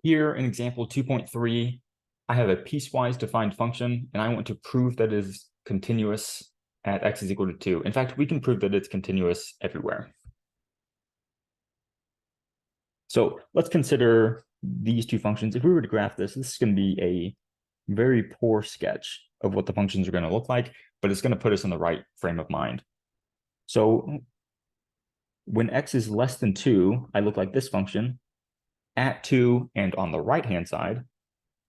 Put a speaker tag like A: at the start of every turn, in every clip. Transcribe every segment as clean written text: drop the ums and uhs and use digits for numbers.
A: Here in example 2.3, I have a piecewise defined function, and I want to prove that it is continuous at x is equal to 2. In fact, we can prove that it's continuous everywhere. So let's consider these two functions. If we were to graph this, this is going to be a very poor sketch of what the functions are going to look like, but it's going to put us in the right frame of mind. So when x is less than 2, I look like this function. At 2 and on the right-hand side,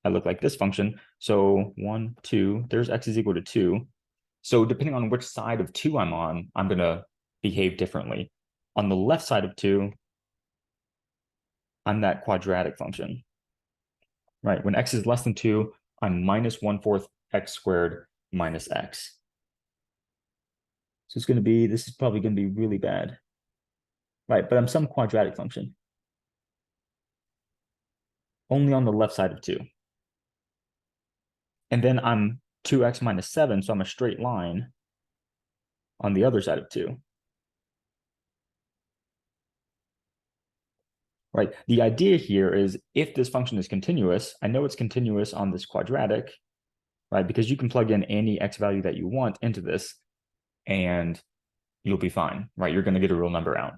A: I look like this function. So 1, 2, there's x is equal to 2. So depending on which side of 2 I'm on, I'm going to behave differently. On the left side of 2, I'm that quadratic function, right? When x is less than 2, I'm minus 1/4 x squared minus x. So it's going to be, this is probably going to be really bad, right? But I'm some quadratic function. Only on the left side of 2. And then I'm 2x minus 7, so I'm a straight line on the other side of 2. Right? The idea here is if this function is continuous, I know it's continuous on this quadratic, right? Because you can plug in any x value that you want into this and you'll be fine, right? You're going to get a real number out.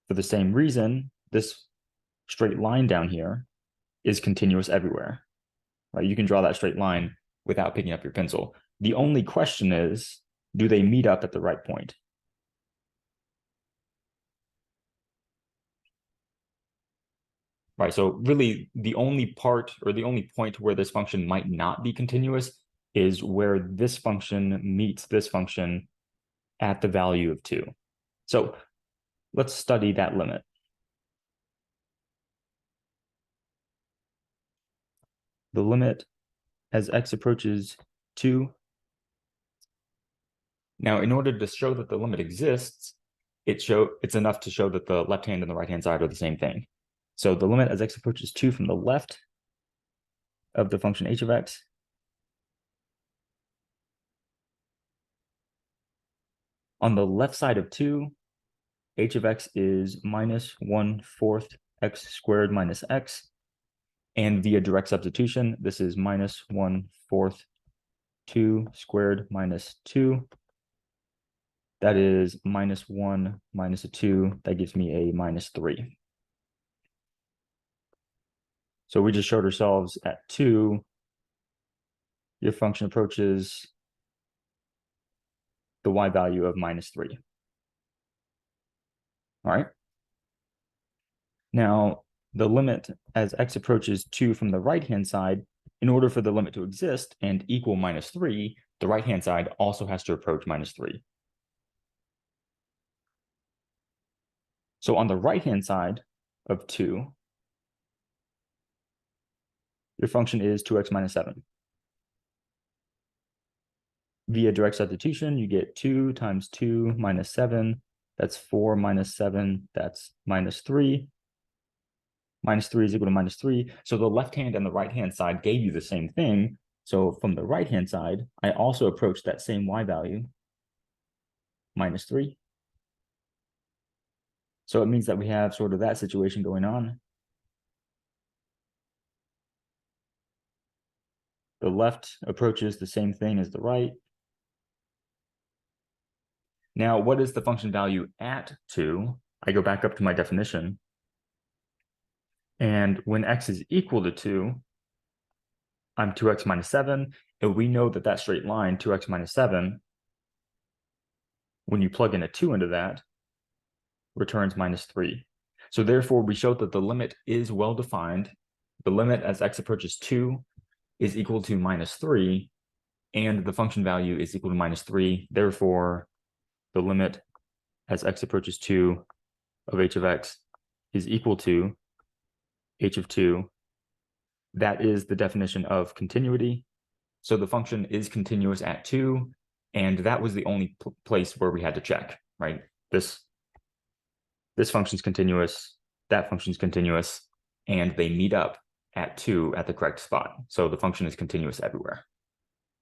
A: For the same reason, this straight line down here is continuous everywhere, right? You can draw that straight line without picking up your pencil. The only question is, do they meet up at the right point? Right, so really the only part or the only point where this function might not be continuous is where this function meets this function at the value of 2. So let's study that limit. The limit as x approaches 2. Now, in order to show that the limit exists, it's enough to show that the left hand and the right hand side are the same thing. So the limit as x approaches 2 from the left of the function h of x on the left side of 2, h of x is minus 1/4 x squared minus x. And via direct substitution, this is minus 1/4 2 squared minus 2. That is minus 1 minus a 2. That gives me a minus 3. So we just showed ourselves at 2, your function approaches the y value of minus 3. All right. Now, the limit as x approaches 2 from the right-hand side, in order for the limit to exist and equal minus 3, the right-hand side also has to approach minus 3. So on the right-hand side of 2, your function is 2x minus 7. Via direct substitution, you get 2 times 2 minus 7. That's 4 minus 7. That's minus 3. Minus 3 is equal to minus 3. So the left hand and the right hand side gave you the same thing. So from the right hand side, I also approached that same y value, minus 3. So it means that we have sort of that situation going on. The left approaches the same thing as the right. Now, what is the function value at 2? I go back up to my definition. And when x is equal to 2, I'm 2x minus 7. And we know that that straight line, 2x minus 7, when you plug in a 2 into that, returns minus 3. So therefore, we showed that the limit is well defined. The limit as x approaches 2 is equal to minus 3, and the function value is equal to minus 3. Therefore, the limit as x approaches 2 of h of x is equal to h of 2. That is the definition of continuity. So the function is continuous at 2, and that was the only place where we had to check, right? This function's continuous, that function's continuous, and they meet up at 2 at the correct spot. So the function is continuous everywhere.